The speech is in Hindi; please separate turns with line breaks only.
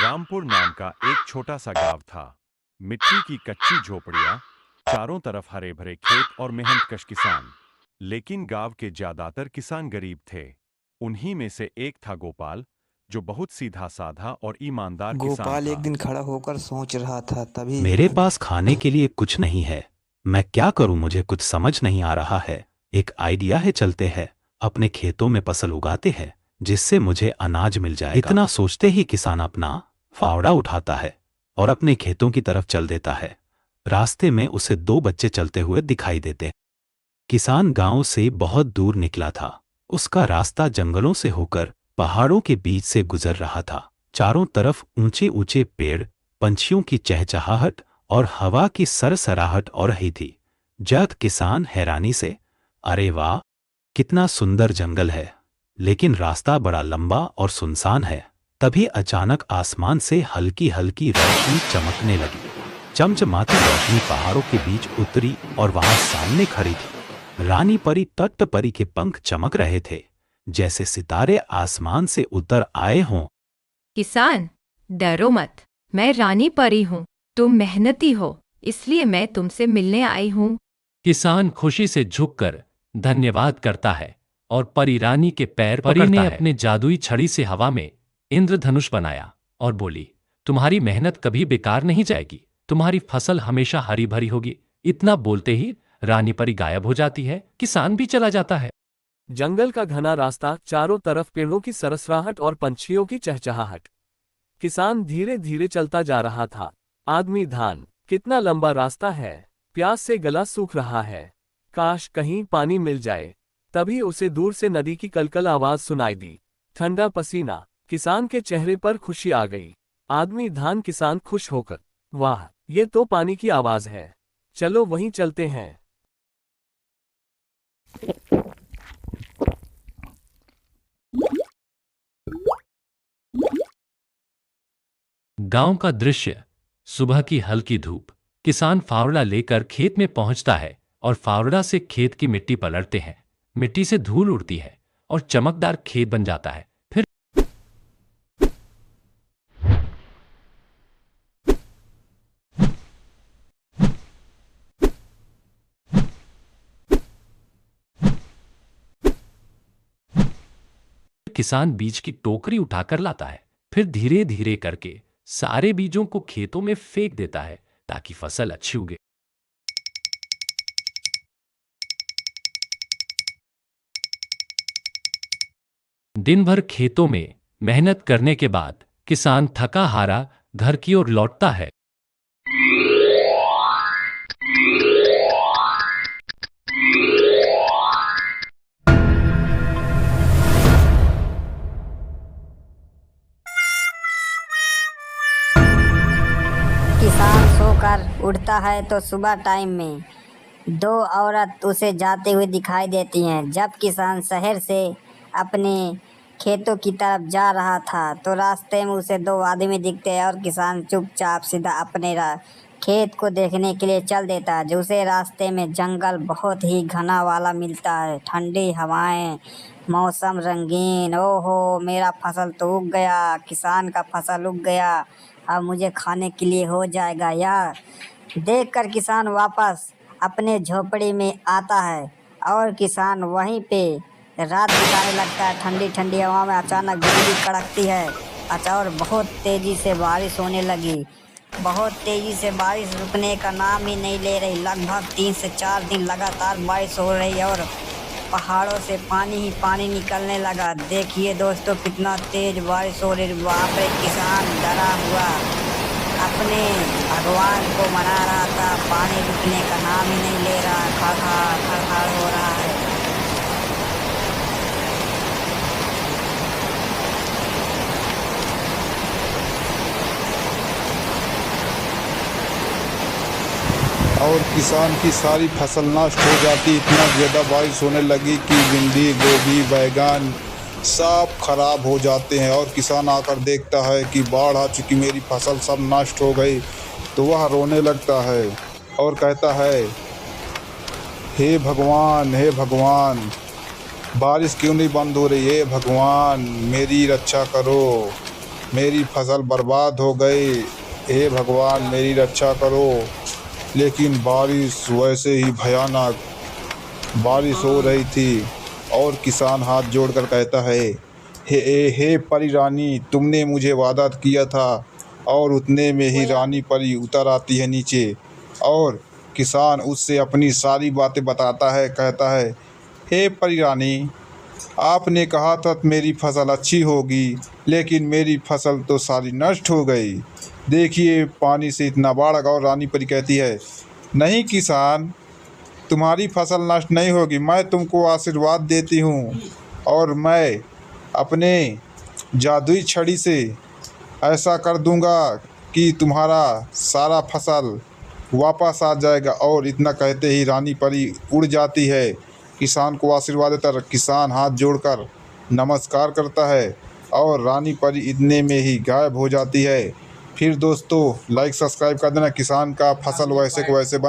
रामपुर नाम का एक छोटा सा गांव था। मिट्टी की कच्ची झोपड़ियां, चारों तरफ हरे भरे खेत और मेहनतकश किसान। लेकिन गांव के ज्यादातर किसान गरीब थे। उन्हीं में से एक था गोपाल, जो बहुत सीधा साधा और ईमानदार किसान
गोपाल एक
था।
दिन खड़ा होकर सोच रहा था, तभी
मेरे पास खाने के लिए कुछ नहीं है। मैं क्या करूं, मुझे कुछ समझ नहीं आ रहा है। एक आइडिया है, चलते हैं अपने खेतों में फसल उगाते हैं, जिससे मुझे अनाज मिल जाएगा। इतना सोचते ही किसान अपना फावड़ा उठाता है और अपने खेतों की तरफ चल देता है। रास्ते में उसे दो बच्चे चलते हुए दिखाई देते। किसान गांव से बहुत दूर निकला था। उसका रास्ता जंगलों से होकर पहाड़ों के बीच से गुजर रहा था। चारों तरफ ऊंचे ऊंचे पेड़, पंछियों की चहचहाहट और हवा की सरसराहट हो रही थी। जब किसान हैरानी से, अरे वाह, कितना सुंदर जंगल है, लेकिन रास्ता बड़ा लंबा और सुनसान है। तभी अचानक आसमान से हल्की हल्की रोशनी चमकने लगी। चमचमाती रोशनी पहाड़ों के बीच उतरी और वहां सामने खड़ी थी रानी परी। तट परी के पंख चमक रहे थे, जैसे सितारे आसमान से उतर आए हों।
किसान, डरो मत, मैं रानी परी हूँ। तुम मेहनती हो, इसलिए मैं तुमसे मिलने आई हूँ।
किसान खुशी से झुककर धन्यवाद करता है और परी रानी के पैर पकड़ता है। परी ने अपने जादुई छड़ी से हवा में इंद्रधनुष बनाया और बोली, तुम्हारी मेहनत कभी बेकार नहीं जाएगी, तुम्हारी फसल हमेशा हरी भरी होगी। इतना बोलते ही रानी परी गायब हो जाती है। किसान भी चला जाता है।
जंगल का घना रास्ता, चारों तरफ पेड़ों की सरसराहट और पंछियों की चहचहाहट। किसान धीरे धीरे चलता जा रहा था। आदमी धान, कितना लंबा रास्ता है, प्यास से गला सूख रहा है, काश कहीं पानी मिल जाए। तभी उसे दूर से नदी की कलकल आवाज सुनाई दी। ठंडा पसीना, किसान के चेहरे पर खुशी आ गई। आदमी धान, किसान खुश होकर, वाह, ये तो पानी की आवाज है, चलो वहीं चलते हैं।
गांव का दृश्य, सुबह की हल्की धूप। किसान फावड़ा लेकर खेत में पहुंचता है और फावड़ा से खेत की मिट्टी पलटते हैं। मिट्टी से धूल उड़ती है और चमकदार खेत बन जाता है। फिर किसान बीज की टोकरी उठाकर लाता है। फिर धीरे धीरे करके सारे बीजों को खेतों में फेंक देता है ताकि फसल अच्छी उगे। दिन भर खेतों में मेहनत करने के बाद किसान थका हारा घर की ओर लौटता है।
किसान सोकर उठता है तो सुबह टाइम में दो औरत उसे जाते हुए दिखाई देती हैं। जब किसान शहर से अपने खेतों की तरफ जा रहा था तो रास्ते में उसे दो आदमी दिखते हैं और किसान चुपचाप सीधा अपने खेत को देखने के लिए चल देता है। जो उसे रास्ते में जंगल बहुत ही घना वाला मिलता है, ठंडी हवाएं, मौसम रंगीन। ओहो, मेरा फसल तो उग गया, किसान का फसल उग गया, अब मुझे खाने के लिए हो जाएगा यार। देखकर किसान वापस अपने झोपड़ी में आता है और किसान वहीं पे रात बिताने लगता है। ठंडी ठंडी हवा में अचानक बिजली कड़कती है और बहुत तेज़ी से बारिश होने लगी। बहुत तेज़ी से बारिश रुकने का नाम ही नहीं ले रही। लगभग 3 से 4 दिन लगातार बारिश हो रही है और पहाड़ों से पानी ही पानी निकलने लगा। देखिए दोस्तों, कितना तेज बारिश हो रही है। वहाँ पर किसान डरा हुआ अपने भगवान को मना रहा था। पानी रुकने का नाम ही नहीं ले रहा, खड़खड़ खड़खड़ हो रहा है।
और किसान की सारी फसल नष्ट हो जाती। इतना ज़्यादा बारिश होने लगी कि भिंडी, गोभी, बैगन सब खराब हो जाते हैं। और किसान आकर देखता है कि बाढ़ आ चुकी, मेरी फसल सब नष्ट हो गई। तो वह रोने लगता है और कहता है, हे भगवान, हे भगवान, बारिश क्यों नहीं बंद हो रही है? भगवान, मेरी रक्षा करो। मेरी फसल बर्बाद हो गई। हे भगवान मेरी रक्षा करो। लेकिन बारिश वैसे ही भयानक बारिश हो रही थी और किसान हाथ जोड़कर कहता है, हे परी रानी, तुमने मुझे वादा किया था। और उतने में ही रानी परी उतर आती है नीचे और किसान उससे अपनी सारी बातें बताता है। कहता है, हे परी रानी, आपने कहा था मेरी फसल अच्छी होगी, लेकिन मेरी फसल तो सारी नष्ट हो गई। देखिए पानी से इतना बाढ़। और रानी परी कहती है, नहीं किसान, तुम्हारी फसल नष्ट नहीं होगी। मैं तुमको आशीर्वाद देती हूँ और मैं अपने जादुई छड़ी से ऐसा कर दूंगा कि तुम्हारा सारा फसल वापस आ जाएगा। और इतना कहते ही रानी परी उड़ जाती है। किसान को आशीर्वाद देता। किसान हाथ जोड़कर नमस्कार करता है और रानी परी इतने में ही गायब हो जाती है। फिर दोस्तों लाइक सब्सक्राइब कर देना। किसान का फसल वैसे को वैसे बन